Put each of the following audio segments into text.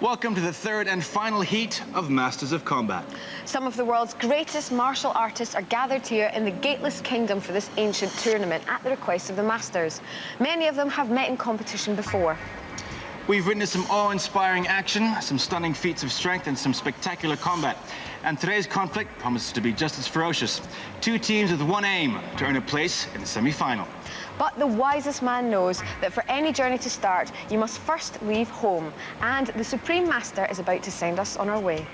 Welcome to the third and final heat of Masters of Combat. Some of the world's greatest martial artists are gathered here in the Gateless Kingdom for this ancient tournament at the request of the Masters. Many of them have met in competition before. We've witnessed some awe-inspiring action, some stunning feats of strength, and some spectacular combat. And today's conflict promises to be just as ferocious. Two teams with one aim, to earn a place in the semi-final. But the wisest man knows that for any journey to start, you must first leave home. And the Supreme Master is about to send us on our way.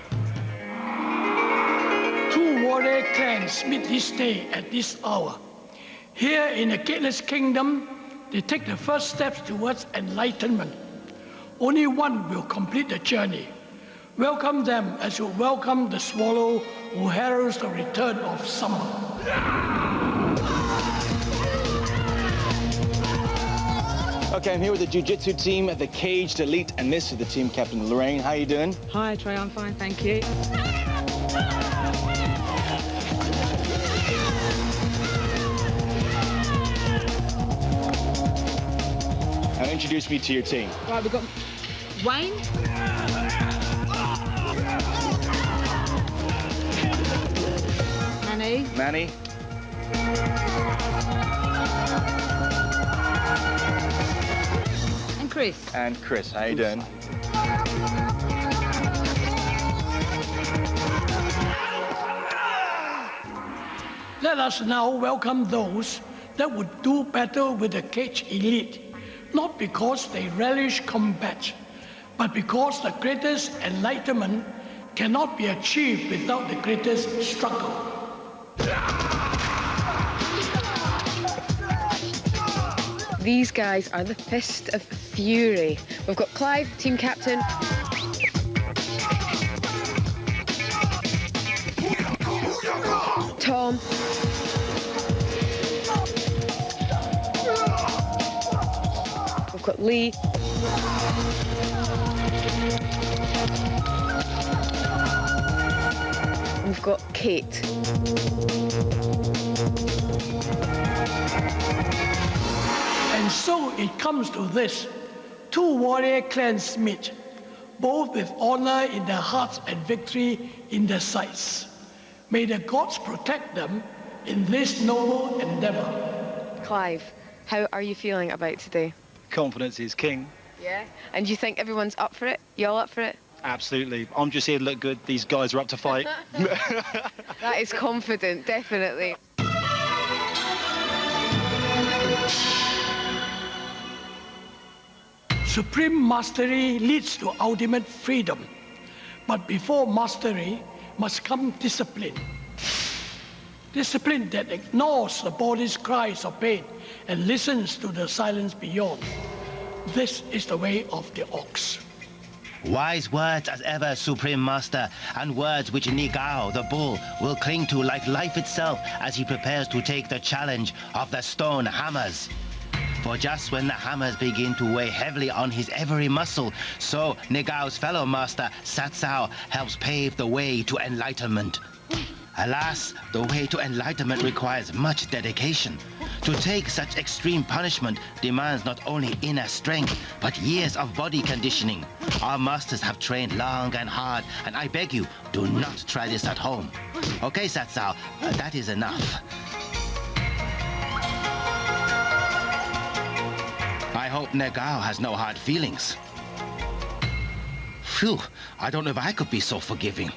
Two warrior clans meet this day at this hour. Here in the Gateless Kingdom, they take the first steps towards enlightenment. Only one will complete the journey. Welcome them as you welcome the swallow who heralds the return of summer. Okay, I'm here with the Jiu-Jitsu team, the Caged Elite, and this is the team captain, Lorraine. How you doing? Hi, Trey, I'm fine, thank you. Now introduce me to your team. Right, we've got Wayne. Manny. And Chris, how you doing? Let us now welcome those that would do better with the Caged Elite, not because they relish combat, but because the greatest enlightenment cannot be achieved without the greatest struggle. These guys are the Fist of Fury. We've got Clive, team captain. Tom. We've got Lee. We've got Kate. And so it comes to this. Two warrior clans meet, both with honor in their hearts and victory in their sights. May the gods protect them in this noble endeavor. Clive, how are you feeling about today? Confidence is king. Yeah? And you think everyone's up for it? You all up for it? Absolutely. I'm just here to look good. These guys are up to fight. That is confident, definitely. Supreme mastery leads to ultimate freedom. But before mastery must come discipline. Discipline that ignores the body's cries of pain and listens to the silence beyond. This is the way of the ox. Wise words as ever, Supreme Master, and words which Nigao, the bull, will cling to like life itself as he prepares to take the challenge of the stone hammers. For just when the hammers begin to weigh heavily on his every muscle, so Nigao's fellow master, Satsao, helps pave the way to enlightenment. Alas, the way to enlightenment requires much dedication. To take such extreme punishment demands not only inner strength, but years of body conditioning. Our masters have trained long and hard, and I beg you, do not try this at home. Okay, Satsao, that is enough. I hope Nagao has no hard feelings. Phew, I don't know if I could be so forgiving.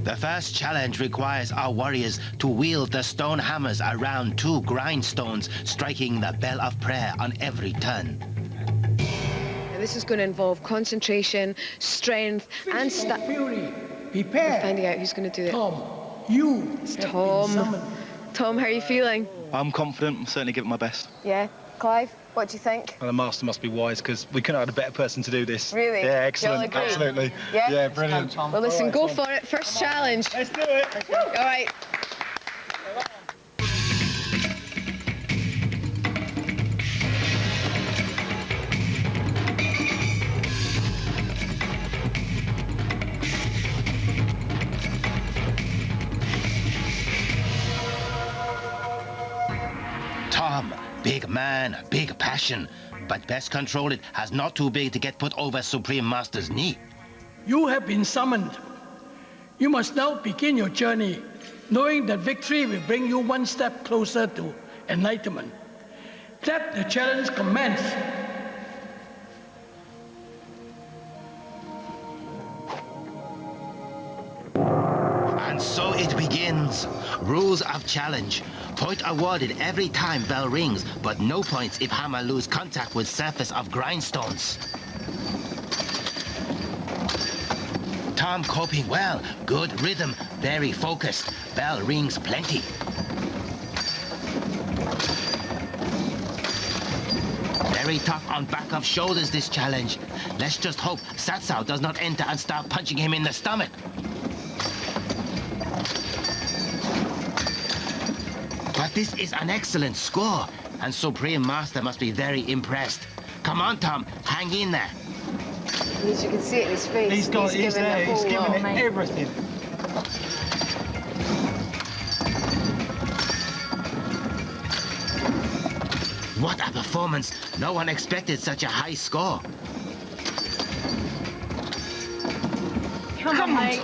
The first challenge requires our warriors to wield the stone hammers around two grindstones, striking the bell of prayer on every turn. This is going to involve concentration, strength, and Fury, prepare. We're finding out who's going to do it. Tom, you It's have been Tom. summoned. Tom, how are you feeling? I'm confident. I'll certainly give it my best. Yeah. Clive, what do you think? And the master must be wise, because we couldn't have had a better person to do this. Really? Yeah, You all excellent. agree? Absolutely. Yeah? Yeah, brilliant. Well, listen, go for it. First challenge. Let's do it. All right. Tom, Big man, big passion. But best control it as not too big to get put over Supreme Master's knee. You have been summoned. You must now begin your journey, knowing that victory will bring you one step closer to enlightenment. Let the challenge commence. And so it begins. Rules of challenge. Point awarded every time bell rings, but no points if hammer lose contact with surface of grindstones. Tom coping well. Good rhythm. Very focused. Bell rings plenty. Very tough on back of shoulders, this challenge. Let's just hope Satsao does not enter and start punching him in the stomach. But this is an excellent score, and Supreme Master must be very impressed. Come on, Tom, hang in there. As you can see it in his face, He's giving it everything. What a performance. No one expected such a high score. Come on, mate.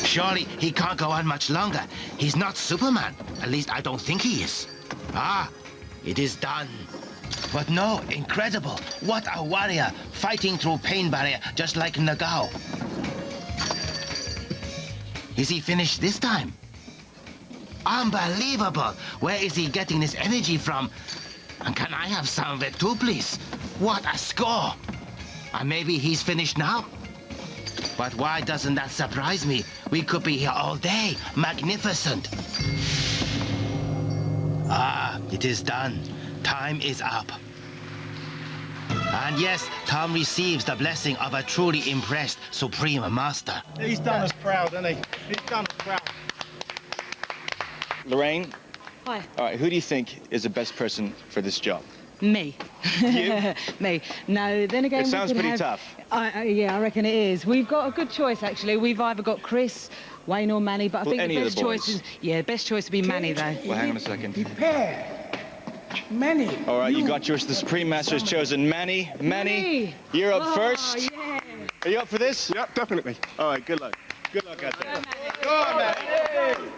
Surely he can't go on much longer. He's not Superman. At least I don't think he is. Ah, it is done. But no, incredible. What a warrior, fighting through pain barrier just like Nagao. Is he finished this time? Unbelievable. Where is he getting this energy from? And can I have some of it too, please? What a score. And maybe he's finished now? But why doesn't that surprise me? We could be here all day. Magnificent. Ah, it is done. Time is up. And yes, Tom receives the blessing of a truly impressed Supreme Master. He's done us proud, hasn't he? He's done us proud. Lorraine, Hi. all right, who do you think is the best person for this job? Me. You? Me. No, then again, It sounds we could pretty have- tough. Yeah, I reckon it is. We've got a good choice, actually. We've either got Chris, Wayne or Manny, but I Well, think any the of best the boys. choice is... Yeah, the best choice would be Manny, though. Well, hang on a second. Prepare. Manny. All right, you got yours. The Supreme Master has chosen Manny. Manny, you're up first. Yeah. Are you up for this? Yep, definitely. All right, good luck. Good luck out there. Go on, Manny.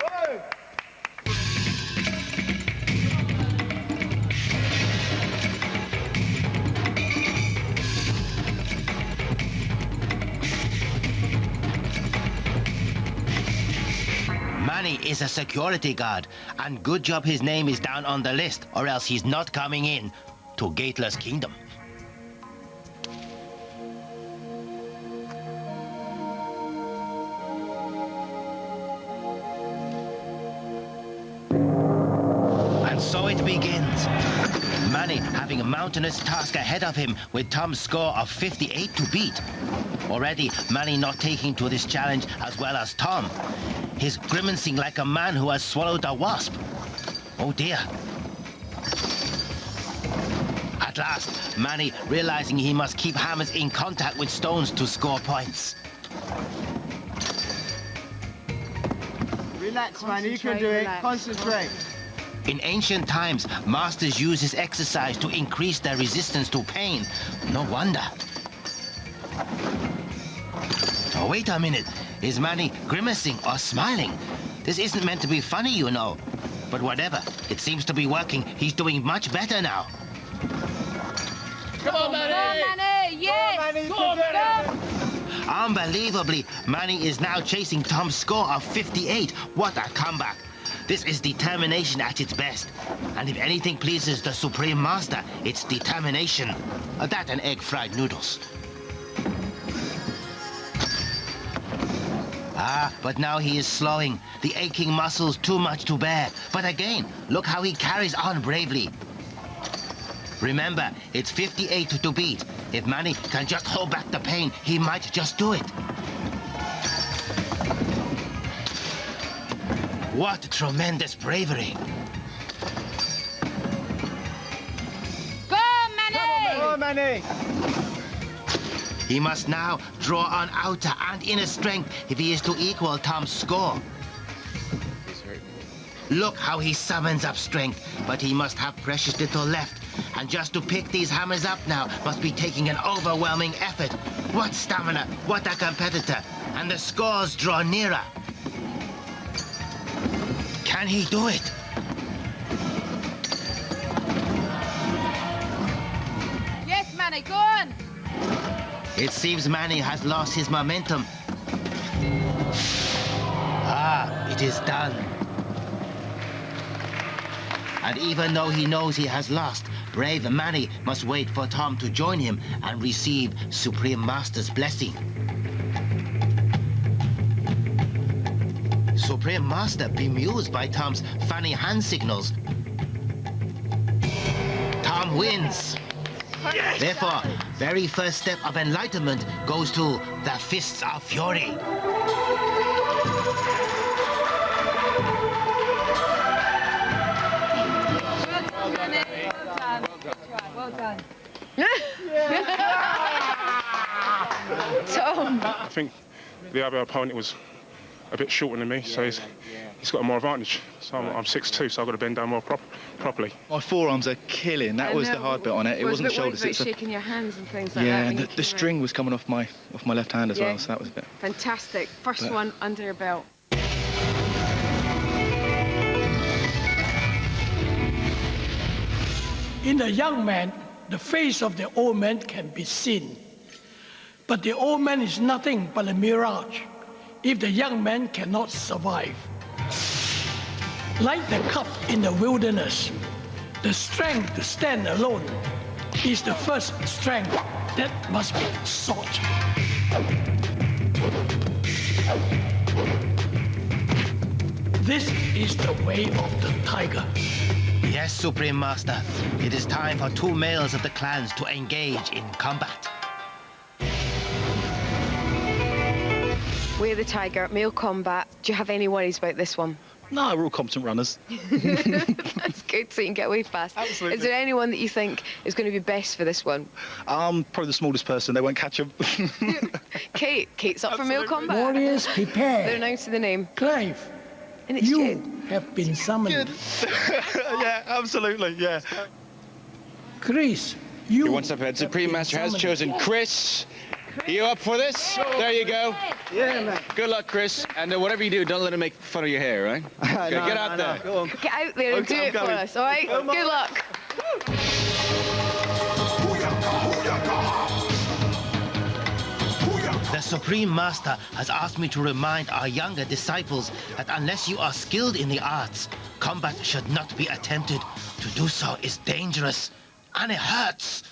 Manny is a security guard, and good job his name is down on the list, or else he's not coming in to Gateless Kingdom. And so it begins. Manny having a mountainous task ahead of him with Tom's score of 58 to beat. Already, Manny not taking to this challenge as well as Tom. He's grimacing like a man who has swallowed a wasp. Oh dear. At last, Manny realizing he must keep hammers in contact with stones to score points. Relax, man. You can do it. Concentrate. In ancient times, masters used this exercise to increase their resistance to pain. No wonder. Oh, wait a minute. Is Manny grimacing or smiling? This isn't meant to be funny, you know. But whatever, it seems to be working. He's doing much better now. Come on, Manny. Manny, yes! Go on, Manny. Unbelievably, Manny is now chasing Tom's score of 58. What a comeback. This is determination at its best. And if anything pleases the Supreme Master, it's determination. That and egg fried noodles. Ah, but now he is slowing. The aching muscles too much to bear. But again, look how he carries on bravely. Remember, it's 58 to beat. If Manny can just hold back the pain, he might just do it. What tremendous bravery. Go on, Manny! Go on, Manny. He must now draw on outer and inner strength if he is to equal Tom's score. He's hurting. Look how he summons up strength, but he must have precious little left. And just to pick these hammers up now must be taking an overwhelming effort. What stamina, what a competitor. And the scores draw nearer. Can he do it? Yes, Manny, go on. It seems Manny has lost his momentum. Ah, it is done. And even though he knows he has lost, brave Manny must wait for Tom to join him and receive Supreme Master's blessing. Supreme Master, bemused by Tom's funny hand signals. Tom wins. Yes. Therefore, very first step of enlightenment goes to the Fists of Fury. Well done. Tom. I think the other opponent was a bit shorter than me, so he's got a more advantage. So I'm 6'2", so I've got to bend down more properly. My forearms are killing. That was the hard bit on it. It wasn't the shoulders. It's shaking your hands and things like that. Yeah, and the string was coming off my left hand as well, so that was a bit. Fantastic. First one under your belt. In the young man, the face of the old man can be seen. But the old man is nothing but a mirage if the young man cannot survive. Like the cup in the wilderness, the strength to stand alone is the first strength that must be sought. This is the way of the tiger. Yes, Supreme Master. It is time for two males of the clans to engage in combat. Way of the Tiger, male combat. Do you have any worries about this one? No, we're all competent runners. That's good, so you can get away fast. Absolutely. Is there anyone that you think is going to be best for this one? Probably the smallest person. They won't catch him. Kate. Kate's up for male combat. Warriors, prepare. They're announcing the name. Clive, And it's you Jane. have been summoned. Yeah, absolutely, yeah. Chris, you... Once up ahead, Supreme Master has chosen Chris. Are you up for this? There you go. Yeah, man. Good luck, Chris. And whatever you do, don't let him make fun of your hair, right? Okay, get out there. Go on. Get out there and do it for us, all right? Good luck. The Supreme Master has asked me to remind our younger disciples that unless you are skilled in the arts, combat should not be attempted. To do so is dangerous, and it hurts.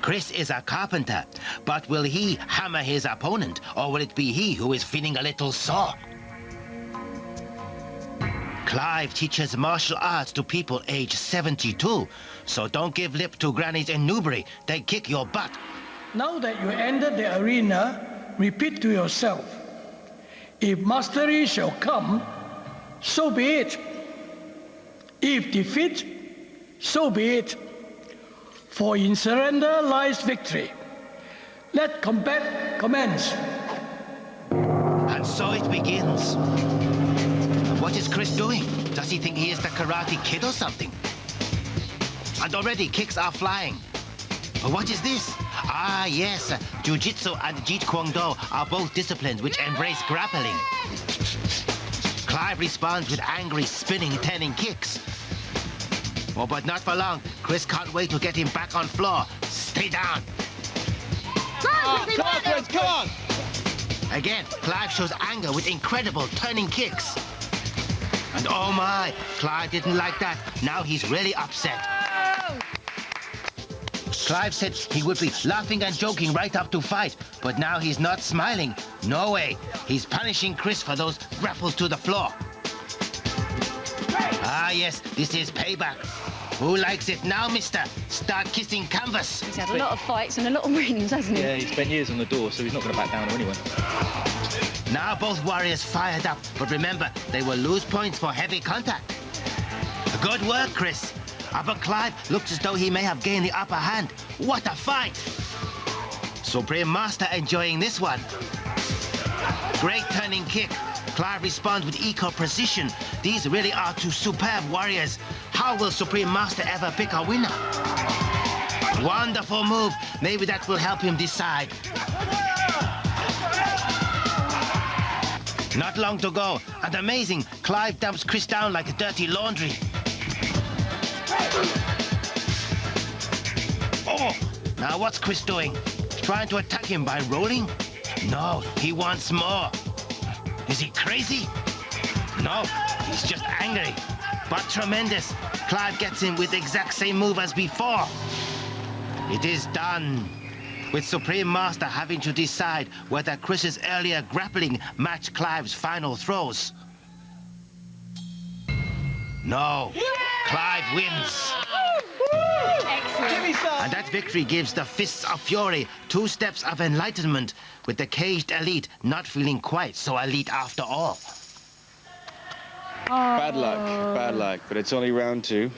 Chris is a carpenter, but will he hammer his opponent, or will it be he who is feeling a little sore? Clive teaches martial arts to people age 72, so don't give lip to grannies in Newbury. They kick your butt. Now that you entered the arena, repeat to yourself, if mastery shall come, so be it. If defeat, so be it. For in surrender lies victory. Let combat commence. And so it begins. What is Chris doing? Does he think he is the Karate Kid or something? And already kicks are flying. But what is this? Ah, yes, Jiu-Jitsu and Jeet Kune Do are both disciplines which embrace grappling. Clive responds with angry, spinning, turning kicks. Oh, but not for long. Chris can't wait to get him back on floor. Stay down. Come on, Chris, come on! Again, Clive shows anger with incredible turning kicks. And oh my, Clive didn't like that. Now he's really upset. Clive said he would be laughing and joking right up to fight, but now he's not smiling. No way. He's punishing Chris for those grapples to the floor. Ah, yes, this is payback. Who likes it now, mister? Start kissing canvas. He's had a lot of fights and a lot of wins, hasn't he? Yeah, he spent years on the door, so he's not going to back down or anyone. Now both warriors fired up, but remember, they will lose points for heavy contact. Good work, Chris. But Clive looks as though he may have gained the upper hand. What a fight! Supreme Master enjoying this one. Great turning kick. Clive responds with equal precision. These really are two superb warriors. How will Supreme Master ever pick a winner? Wonderful move. Maybe that will help him decide. Not long to go. And amazing, Clive dumps Chris down like dirty laundry. Oh, now what's Chris doing? Trying to attack him by rolling? No, he wants more. Is he crazy? No, he's just angry. But tremendous. Clive gets him with the exact same move as before. It is done. With Supreme Master having to decide whether Chris's earlier grappling matched Clive's final throws. No, Clive wins. And that victory gives the Fists of Fury 2 steps of enlightenment, with the caged elite not feeling quite so elite after all. Bad luck, but it's only round 2.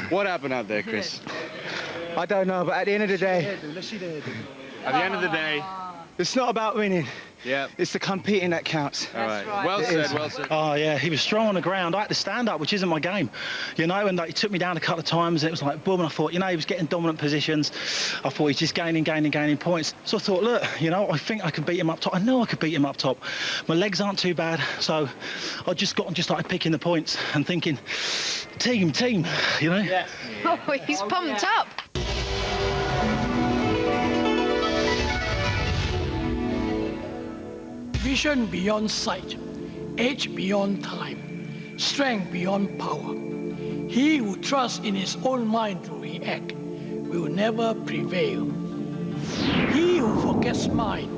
What happened out there, Chris? I don't know, but at the end of the day, At the end of the day, it's not about winning. yeah. It's the competing that counts. All right. Well said, well said. Oh, yeah, he was strong on the ground. I had to stand up, which isn't my game. You know, and he took me down a couple of times, and it was like, boom, and I thought, you know, he was getting dominant positions. I thought he's just gaining points. So I thought, look, you know, I think I can beat him up top. I know I could beat him up top. My legs aren't too bad, so I just got and just started picking the points and thinking, team, you know? Yeah. Oh, he's pumped up. Vision beyond sight, age beyond time, strength beyond power. He who trusts in his own mind to react will never prevail. He who forgets mind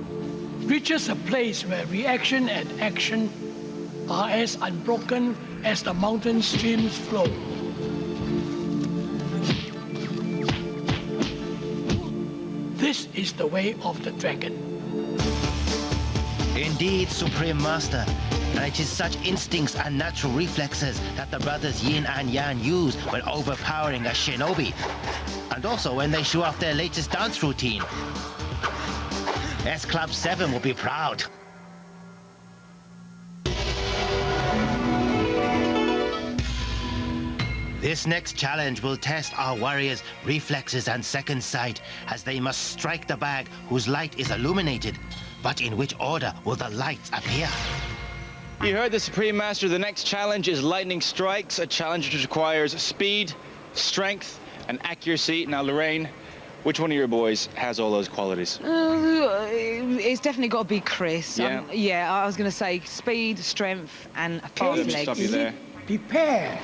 reaches a place where reaction and action are as unbroken as the mountain streams flow. This is the way of the dragon. Indeed, Supreme Master. And it is such instincts and natural reflexes that the brothers Yin and Yang use when overpowering a shinobi. And also when they show off their latest dance routine. S Club 7 will be proud. This next challenge will test our warriors' reflexes and second sight, as they must strike the bag whose light is illuminated. But in which order will the lights appear? You heard the Supreme Master. The next challenge is lightning strikes, a challenge which requires speed, strength, and accuracy. Now, Lorraine, which one of your boys has all those qualities? It's definitely got to be Chris. Yeah. Yeah, I was going to say speed, strength, and fast Let me legs. stop you there. Prepare,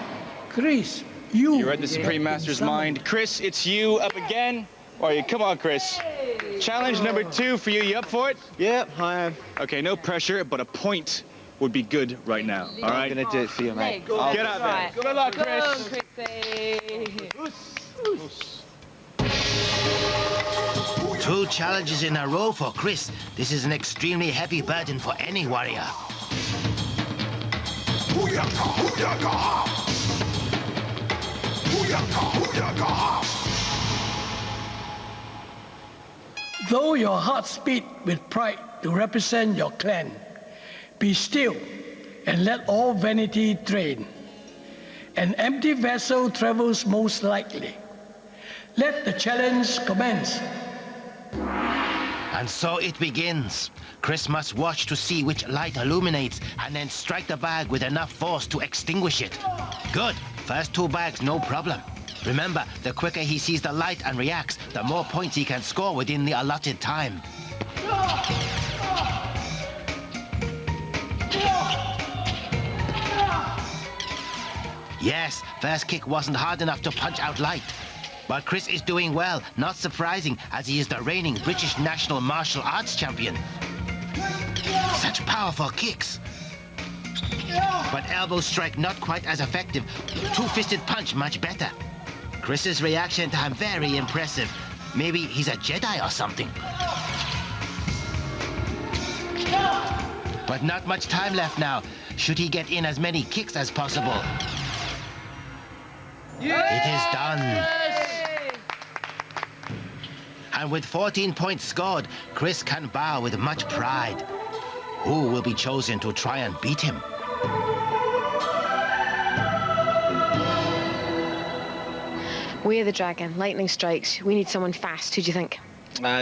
Chris. You read the Supreme Master's mind. Chris, it's you up again. Or you, come on, Chris. Challenge number 2 for you. You up for it? Yep, I am. Okay, no pressure, but a point would be good right now. All right? I'm going to do it for you, mate. Get out there. Good luck, Chris. Go on, Chrissy. 2 challenges in a row for Chris. This is an extremely heavy burden for any warrior. Though your hearts beat with pride to represent your clan, be still and let all vanity drain. An empty vessel travels most likely. Let the challenge commence. And so it begins. Chris must watch to see which light illuminates and then strike the bag with enough force to extinguish it. Good. First 2 bags, no problem. Remember, the quicker he sees the light and reacts, the more points he can score within the allotted time. Yes, first kick wasn't hard enough to punch out light. But Chris is doing well, not surprising, as he is the reigning British National Martial Arts Champion. Such powerful kicks. But elbow strike not quite as effective. 2-fisted punch much better. Chris's reaction time very impressive. Maybe he's a Jedi or something. But not much time left now. Should he get in as many kicks as possible? It is done. And with 14 points scored, Chris can bow with much pride. Who will be chosen to try and beat him? Way of the Dragon, lightning strikes. We need someone fast. Who do you think?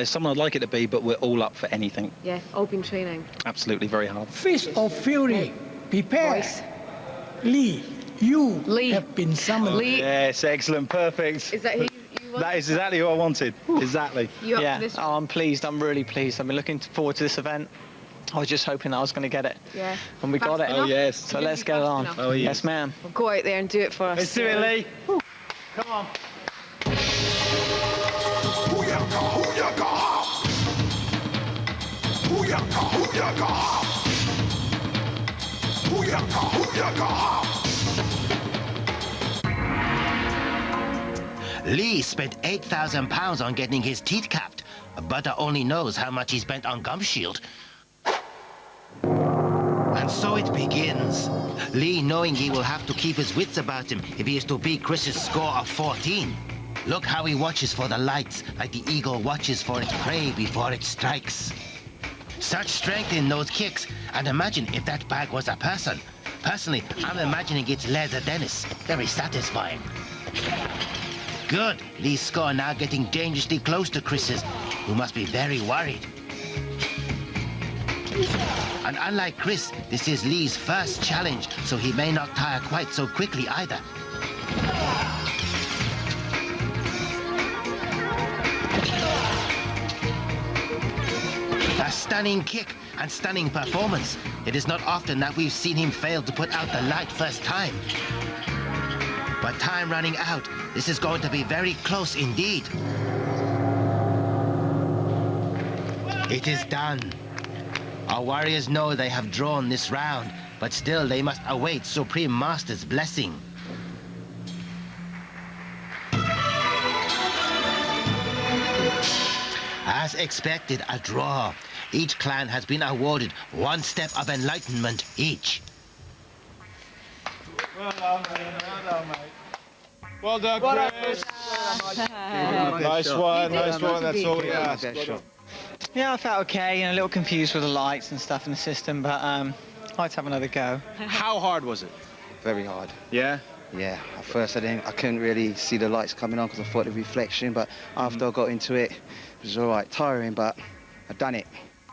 Someone I'd like it to be, but we're all up for anything. Yeah, all been training. Absolutely, very hard. Fist of Fury, prepare. Voice. Lee, you Lee. have been summoned. Lee. Yes, excellent, perfect. Is that who you want? That is exactly who I wanted. Exactly. You up Yeah, for this? oh, I'm pleased. I'm really pleased. I've been looking forward to this event. I was just hoping that I was going to get it. Yeah. And we got Fast it. enough? yes. So let's get it on. enough? Oh, yes. Yes, ma'am. Well, go out there and do it for us. Let's do it, Lee. Come on. Lee spent £8,000 on getting his teeth capped. Butter only knows how much he spent on Gum Shield. And so it begins. Lee knowing he will have to keep his wits about him if he is to beat Chris's score of 14. Look how he watches for the lights, like the eagle watches for its prey before it strikes. Such strength in those kicks, and imagine if that bag was a person. Personally, I'm imagining it's Leather Dennis. Very satisfying. Good. Lee's score now getting dangerously close to Chris's, who must be very worried. And unlike Chris, this is Lee's first challenge, so he may not tire quite so quickly either. A stunning kick and stunning performance. It is not often that we've seen him fail to put out the light first time. But time running out, this is going to be very close indeed. It is done. Our warriors know they have drawn this round, but still they must await Supreme Master's blessing. As expected, a draw. Each clan has been awarded one step of enlightenment each. Well done, mate. Well done, Chris. Nice one, nice one. That's all we asked. Yeah, I felt okay and a little confused with the lights and stuff in the system, but I'd like to have another go. How hard was it? Very hard. Yeah? Yeah, at first I couldn't really see the lights coming on because I thought the reflection, but after I got into it, it was all right, tiring, but I've done it.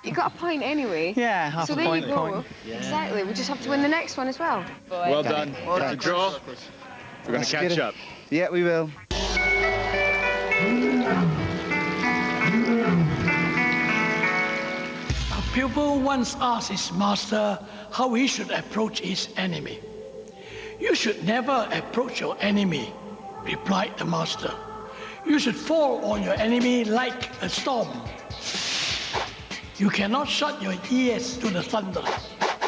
You got a point anyway. Yeah, half so a there point. you go. Yeah. Exactly. We just have to win the next one as well. Well done. Well It's a done. draw. We're going to catch up. Yeah, we will. A pupil once asked his master how he should approach his enemy. You should never approach your enemy, replied the master. You should fall on your enemy like a storm. You cannot shut your ears to the thunder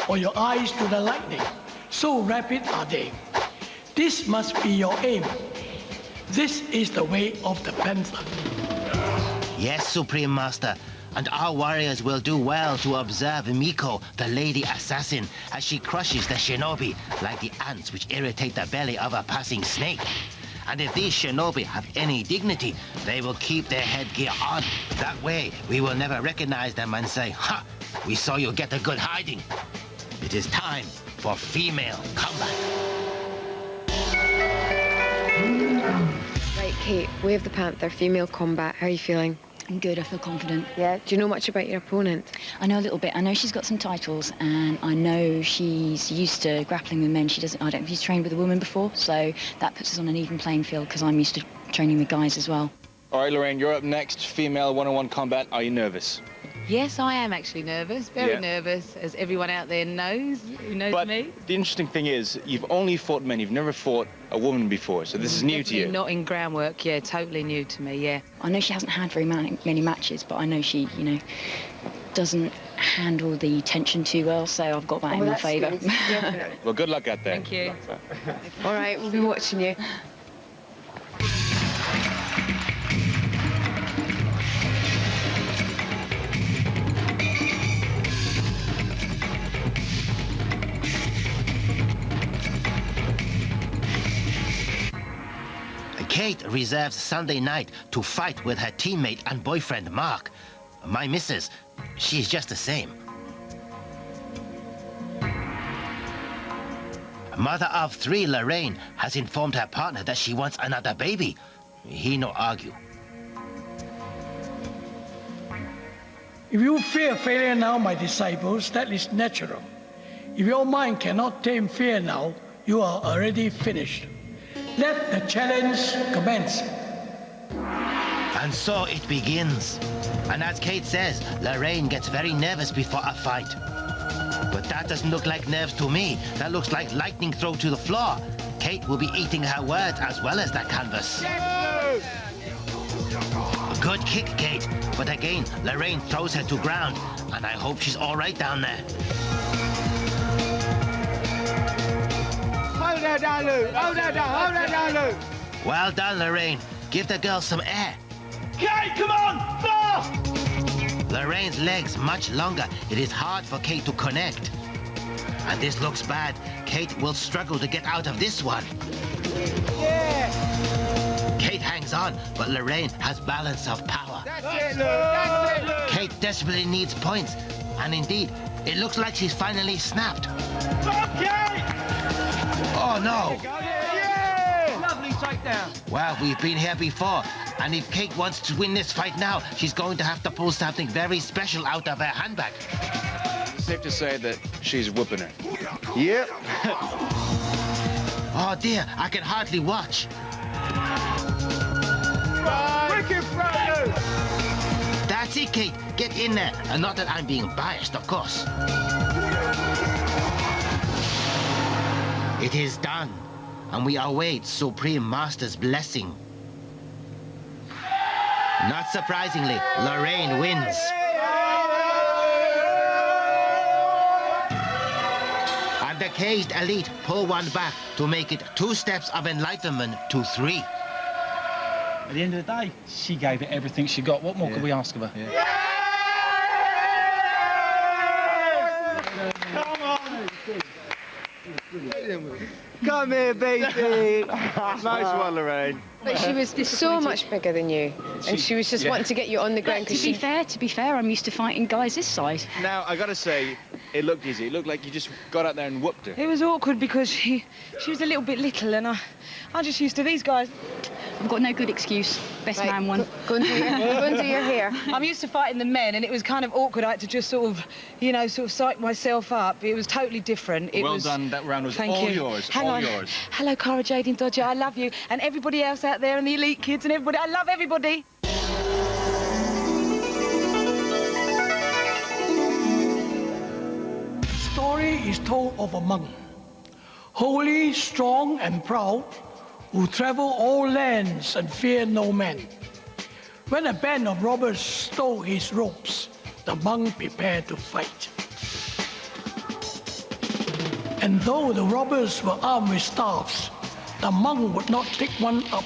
or your eyes to the lightning. So rapid are they. This must be your aim. This is the way of the panther. Yes, Supreme Master. And our warriors will do well to observe Miko, the lady assassin, as she crushes the shinobi like the ants which irritate the belly of a passing snake. And if these shinobi have any dignity, they will keep their headgear on. That way, we will never recognize them and say, "Ha! We saw you get a good hiding." It is time for female combat. Right, Kate, Wave the Panther, female combat. How are you feeling? I'm good, I feel confident. Yeah? Do you know much about your opponent? I know a little bit. I know she's got some titles, and I know she's used to grappling with men. I don't think she's trained with a woman before, so that puts us on an even playing field because I'm used to training with guys as well. All right, Lorraine, you're up next. Female one-on-one combat. Are you nervous? Yes, I am actually nervous, very nervous, as everyone out there knows, who knows me. The interesting thing is, you've only fought men. You've never fought a woman before, so this is new to you. Not in groundwork, yeah, totally new to me, yeah. I know she hasn't had very many matches, but I know she, doesn't handle the tension too well, so I've got that in my favour. Well, good luck out there. Thank you. All right, we'll be watching you. Kate reserves Sunday night to fight with her teammate and boyfriend, Mark. My missus, she's just the same. Mother of 3, Lorraine, has informed her partner that she wants another baby. He no argue. If you fear failure now, my disciples, that is natural. If your mind cannot tame fear now, you are already finished. Let the challenge commence. And so it begins. And as Kate says, Lorraine gets very nervous before a fight. But that doesn't look like nerves to me. That looks like lightning throw to the floor. Kate will be eating her words as well as that canvas. Good kick, Kate. But again, Lorraine throws her to ground. And I hope she's all right down there. Hold that down, Lou. Hold that down. Hold that down, Lou. Well done, Lorraine. Give the girl some air. Kate, come on! Fast! Lorraine's legs much longer. It is hard for Kate to connect. And this looks bad. Kate will struggle to get out of this one. Yeah! Kate hangs on, but Lorraine has balance of power. That's it, Lou. That's it, Lou. Kate desperately needs points. And indeed, it looks like she's finally snapped. Okay! Oh, no. Yeah! Lovely takedown. Well, we've been here before. And if Kate wants to win this fight now, she's going to have to pull something very special out of her handbag. It's safe to say that she's whooping her. Yep. Oh, dear, I can hardly watch. Wicked front, Lou. That's it, Kate. Get in there. And not that I'm being biased, of course. It is done. And we await Supreme Master's blessing. Not surprisingly, Lorraine wins. And the caged elite pull one back to make it 2 steps of enlightenment to 3. At the end of the day, she gave it everything she got. What more could we ask of her? Yeah. Come on! Come here, baby! Nice one, Lorraine. But she was so much bigger than you, and she was just wanting to get you on the ground. To be fair, I'm used to fighting guys this size. Now, I gotta say, it looked easy. It looked like you just got out there and whooped her. It was awkward because she was a little bit little, and I'm just used to these guys. I've got no good excuse. Best man won. Go and do your hair. I'm used to fighting the men, and it was kind of awkward. I had to just sort of psych myself up. It was totally different. Well done. That round was Thank all you. yours. Hang all on. yours. Hello, Cara Jade and Dodger. I love you, and everybody else out there, and the elite kids, and everybody. I love everybody. Story is told of a monk, holy, strong, and proud, who travel all lands and fear no man. When a band of robbers stole his robes, the monk prepared to fight. And though the robbers were armed with staffs, the monk would not take one up.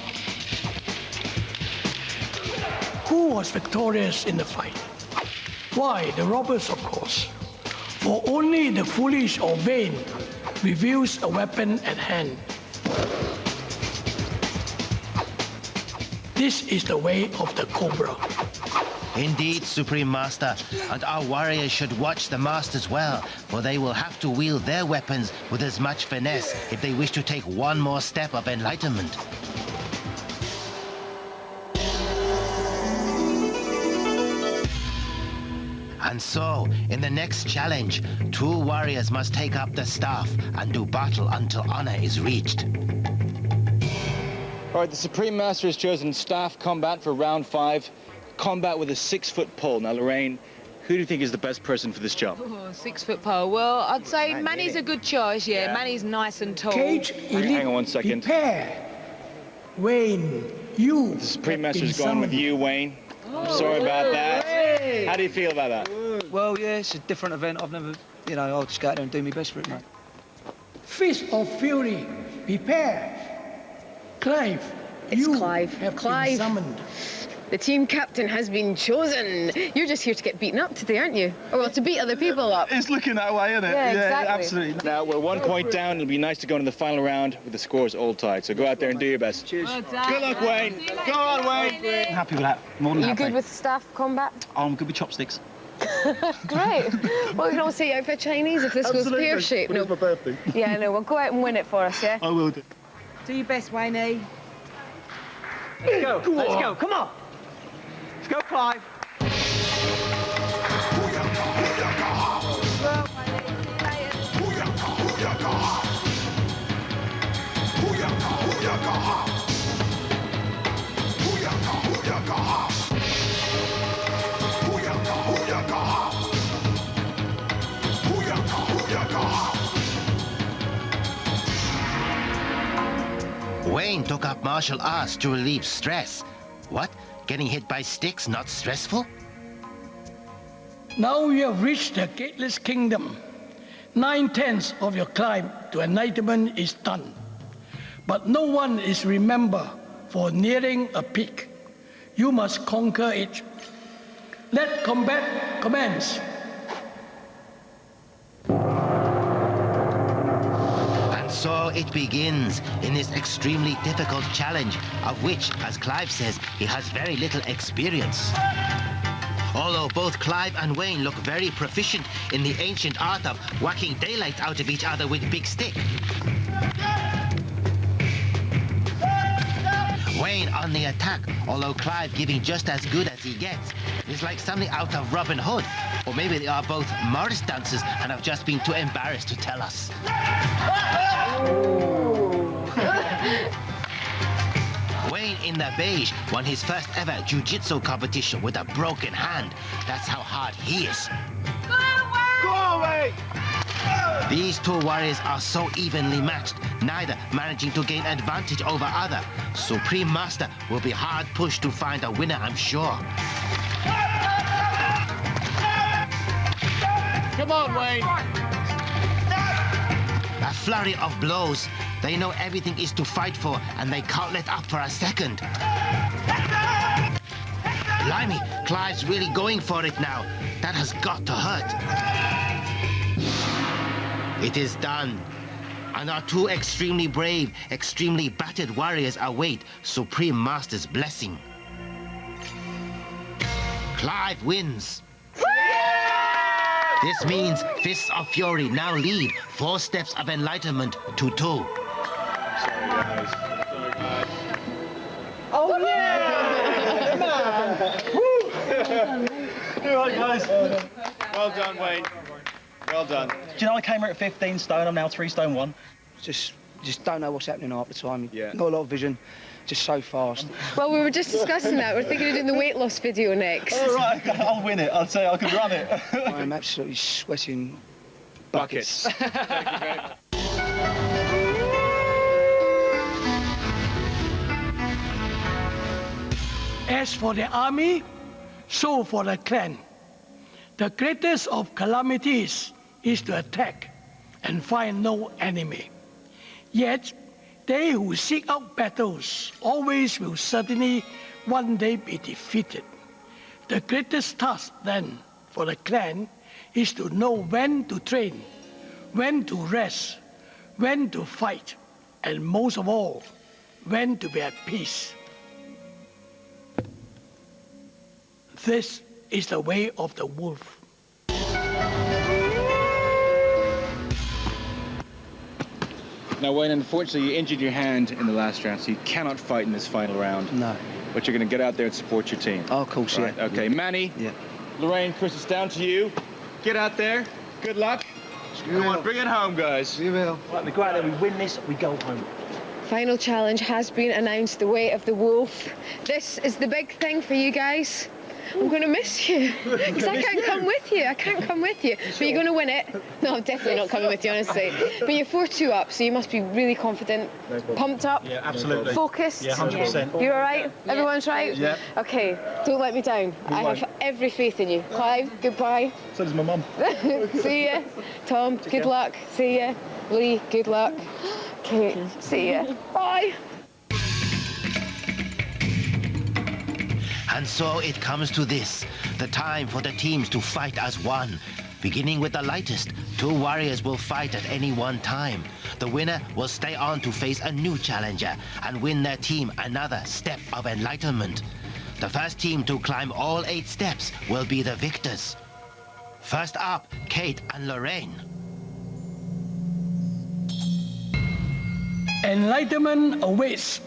Who was victorious in the fight? Why, the robbers, of course. For only the foolish or vain reveals a weapon at hand. This is the way of the cobra. Indeed, Supreme Master, and our warriors should watch the masters well, for they will have to wield their weapons with as much finesse if they wish to take one more step of enlightenment. And so, in the next challenge, 2 warriors must take up the staff and do battle until honor is reached. All right, the Supreme Master has chosen staff combat for round 5, combat with a 6-foot pole. Now, Lorraine, who do you think is the best person for this job? Oh, 6-foot pole. Well, I'd say Manny's a good choice, yeah. Manny's nice and tall. Cage elite, Hang on one second. prepare. Wayne, you. The Supreme Master's gone with you, Wayne. I'm sorry about that. How do you feel about that? Well, yeah, it's a different event. I've never, I'll just go out there and do my best for it, mate. Fist of fury, prepare. Clive, It's you Clive. have Clive. been summoned. The team captain has been chosen. You're just here to get beaten up today, aren't you? Or well, to beat other people up. It's looking that way, isn't it? Yeah, exactly. Absolutely. Now, we're 1 point down. It'll be nice to go into the final round with the scores all tied. So go out there and do your best. Cheers. Well done. Good luck, Wayne. Go on, Wayne. I'm happy with that. More than You happy. good with staff combat? I'm good with chopsticks. Great. Well, we can all see out for Chinese if this goes pear-shaped. But it's my birthday. Yeah, no, well, go out and win it for us, yeah? I will do. Do your best, Wayne. Let's go. Let's go. Come on. Let's go, Clive. Wayne took up martial arts to relieve stress. What? Getting hit by sticks not stressful? Now you have reached the Gateless Kingdom. 9/10 of your climb to enlightenment is done. But no one is remembered for nearing a peak. You must conquer it. Let combat commence. And so it begins in this extremely difficult challenge, of which, as Clive says, he has very little experience. Although both Clive and Wayne look very proficient in the ancient art of whacking daylight out of each other with a big stick. Wayne on the attack, although Clive giving just as good as he gets. It's like something out of Robin Hood. Or maybe they are both Morris dancers and have just been too embarrassed to tell us. Wayne in the beige won his first ever jiu-jitsu competition with a broken hand. That's how hard he is. Go away! These two warriors are so evenly matched, neither managing to gain advantage over other. Supreme Master will be hard pushed to find a winner, I'm sure. Come on, Wayne. A flurry of blows. They know everything is to fight for, and they can't let up for a second. Blimey, Clive's really going for it now. That has got to hurt. It is done. And our two extremely brave, extremely battered warriors await Supreme Master's blessing. Clive wins. This means Fists of Fury now lead 4 steps of enlightenment to 2. Oh, yeah! Woo! All right, guys. Well done, Wayne. Well done. Do you know I came here at 15 stone, I'm now 3 stone 1. Just don't know what's happening half the time. Yeah. Not a lot of vision. Just so fast. Well, we were just discussing that. We're thinking of doing the weight loss video next. All right, I'll win it. I'll say I can run it. I am absolutely sweating buckets. Thank you, mate. As for the army, so for the clan. The greatest of calamities is to attack and find no enemy. Yet, they who seek out battles always will certainly one day be defeated. The greatest task then for the clan is to know when to train, when to rest, when to fight, and most of all, when to be at peace. This is the way of the wolf. Now, Wayne, unfortunately, you injured your hand in the last round, so you cannot fight in this final round. No. But you're going to get out there and support your team. Oh, of course, Right, yeah. okay, Manny, Yeah. Lorraine, Chris, it's down to you. Get out there. Good luck. Come on, bring it home, guys. We will. Right, we go out there, we win this, we go home. Final challenge has been announced, the weight of the wolf. This is the big thing for you guys. I'm going to miss you because I can't come with you. I can't come with you. But you're going to win it. No, I'm definitely not coming with you, honestly. But you're 4-2 up, so you must be really confident. Pumped up? Yeah, absolutely. Focused? Yeah, 100%. You're all right? Everyone's right? Yeah. Okay, don't let me down. I have every faith in you. Clive, goodbye. So does my mum. See ya. Tom, good luck. See ya. Lee, good luck. Okay, see ya. Bye. And so it comes to this, the time for the teams to fight as one. Beginning with the lightest, 2 warriors will fight at any one time. The winner will stay on to face a new challenger and win their team another step of enlightenment. The first team to climb all 8 steps will be the victors. First up, Kate and Lorraine. Enlightenment awaits.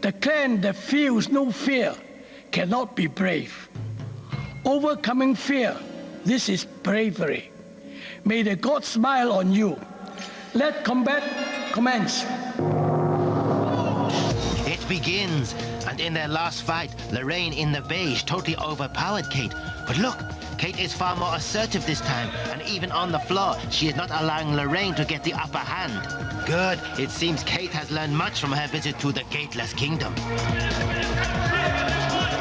The clan that feels no fear cannot be brave. Overcoming fear, this is bravery. May the gods smile on you. Let combat commence. It begins, and in their last fight, Lorraine in the beige totally overpowered Kate. But look, Kate is far more assertive this time, and even on the floor, she is not allowing Lorraine to get the upper hand. Good, it seems Kate has learned much from her visit to the Gateless Kingdom.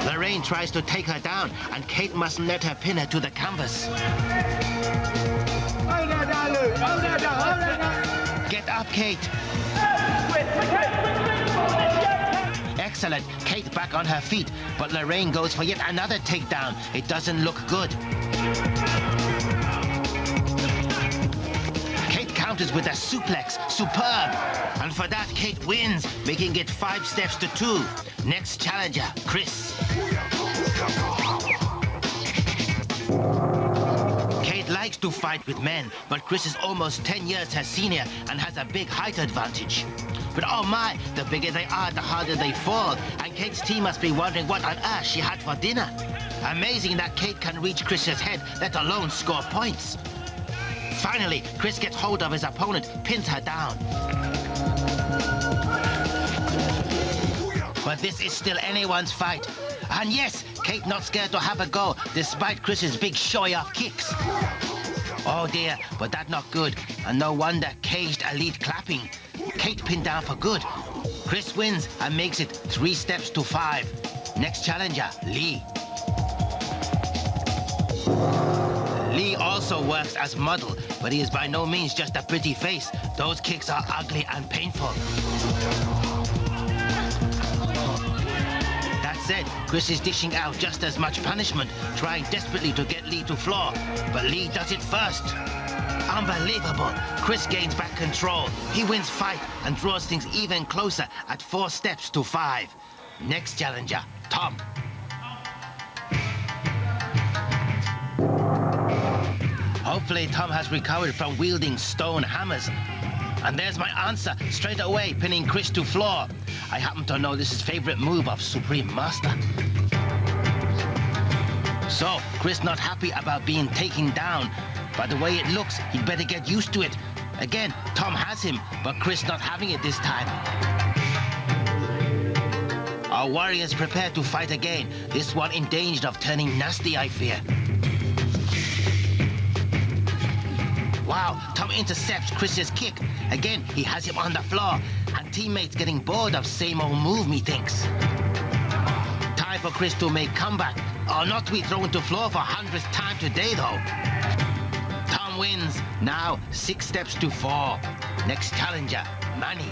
Lorraine tries to take her down, and Kate mustn't let her pin her to the canvas. Get up, Kate. Excellent. Kate back on her feet, but Lorraine goes for yet another takedown. It doesn't look good. Kate counters with a suplex. Superb. And for that, Kate wins, making it 5 steps to 2. Next challenger, Chris. Kate likes to fight with men, but Chris is almost 10 years her senior and has a big height advantage. But oh my, the bigger they are, the harder they fall, and Kate's team must be wondering what on earth she had for dinner. Amazing that Kate can reach Chris's head, let alone score points. Finally, Chris gets hold of his opponent, pins her down. But this is still anyone's fight. And yes, Kate not scared to have a go, despite Chris's big showy-off kicks. Oh dear, but that not good. And no wonder caged elite clapping. Kate pinned down for good. Chris wins and makes it 3 steps to 5. Next challenger, Lee. Lee also works as model, but he is by no means just a pretty face. Those kicks are ugly and painful. That said, Chris is dishing out just as much punishment, trying desperately to get Lee to floor. But Lee does it first. Unbelievable. Chris gains back control. He wins fight and draws things even closer at 4 steps to 5. Next challenger, Tom. Hopefully Tom has recovered from wielding stone hammers. And there's my answer, straight away pinning Chris to floor. I happen to know this is his favorite move of Supreme Master. So, Chris not happy about being taken down. By the way it looks, he'd better get used to it. Again, Tom has him, but Chris not having it this time. Our warriors prepare to fight again. This one in danger of turning nasty, I fear. Wow, Tom intercepts Chris's kick. Again, he has him on the floor, and teammates getting bored of same old move, methinks. Time for Chris to make comeback, or not to be thrown to floor for 100th time today, though. Tom wins, now 6 steps to 4. Next challenger, Manny.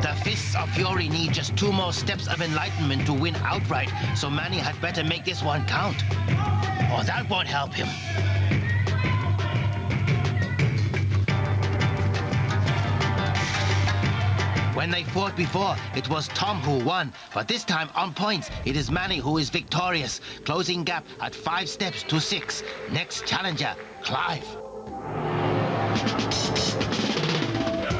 The Fists of Fury need just 2 more steps of enlightenment to win outright, so Manny had better make this one count. Or that won't help him. When they fought before, it was Tom who won, but this time on points, it is Manny who is victorious, closing gap at 5 steps to 6. Next challenger, Clive.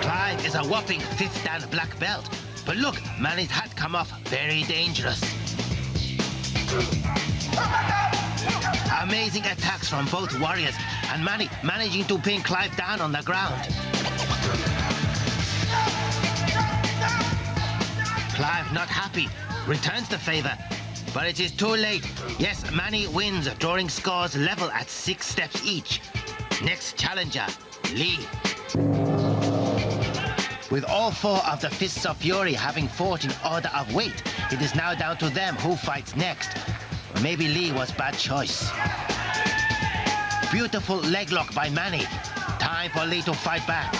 Clive is a whopping 5th dan black belt, but look, Manny's hat come off very dangerous. Amazing attacks from both warriors, and Manny managing to pin Clive down on the ground. Clive not happy, returns the favor, but it is too late. Yes, Manny wins, drawing scores level at 6 steps each. Next challenger, Lee. With all 4 of the Fists of Fury having fought in order of weight, it is now down to them who fights next. Maybe Lee was bad choice. Beautiful leg lock by Manny. Time for Lee to fight back.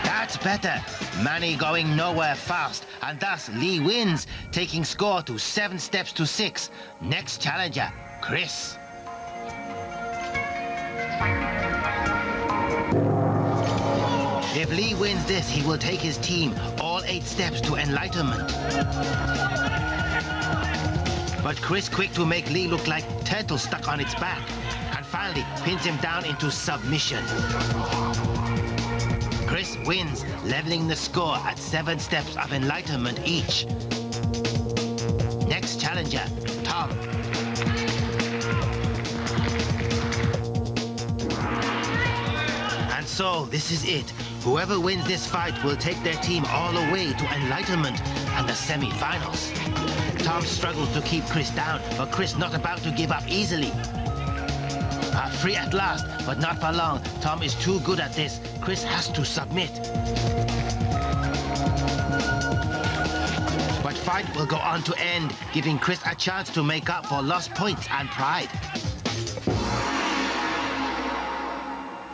That's better. Manny going nowhere fast, and thus Lee wins, taking score to 7 steps to 6. Next challenger, Chris. If Lee wins this, he will take his team all 8 steps to enlightenment. But Chris quick to make Lee look like turtle stuck on its back, and finally pins him down into submission. Chris wins, leveling the score at 7 steps of enlightenment each. Next challenger, Tom. And so, this is it. Whoever wins this fight will take their team all the way to enlightenment and the semi-finals. Tom struggles to keep Chris down, but Chris not about to give up easily. Free at last, but not for long. Tom is too good at this. Chris has to submit. But fight will go on to end, giving Chris a chance to make up for lost points and pride.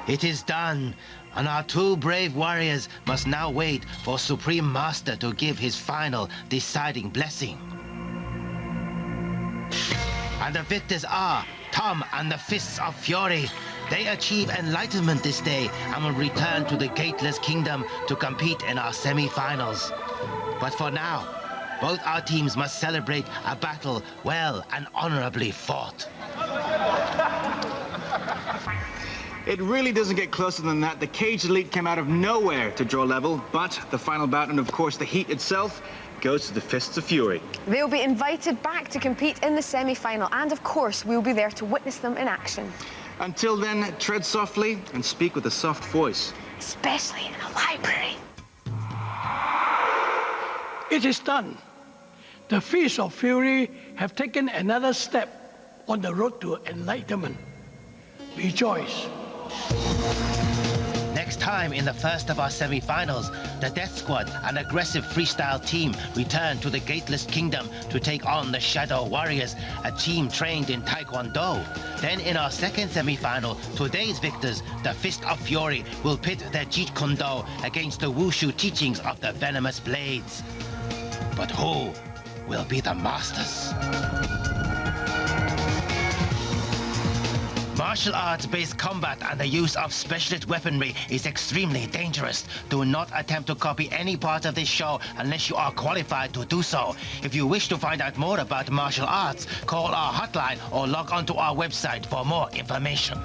It is done, and our 2 brave warriors must now wait for Supreme Master to give his final deciding blessing. And the victors are Tom and the Fists of Fury. They achieve enlightenment this day and will return to the Gateless Kingdom to compete in our semi-finals. But for now, both our teams must celebrate a battle well and honorably fought. It really doesn't get closer than that. The Caged Elite came out of nowhere to draw level, but the final bout and, of course, the heat itself goes to the Fists of Fury. They'll be invited back to compete in the semi-final, and of course, we'll be there to witness them in action. Until then, tread softly and speak with a soft voice. Especially in a library. It is done. The Fists of Fury have taken another step on the road to enlightenment. Rejoice. Next time in the first of our semi-finals, the Death Squad, an aggressive freestyle team, return to the Gateless Kingdom to take on the Shadow Warriors, a team trained in Taekwondo. Then in our second semi-final, today's victors, the Fist of Fury, will pit their Jeet Kune Do against the Wushu teachings of the Venomous Blades. But who will be the masters? Martial arts-based combat and the use of specialist weaponry is extremely dangerous. Do not attempt to copy any part of this show unless you are qualified to do so. If you wish to find out more about martial arts, call our hotline or log onto our website for more information.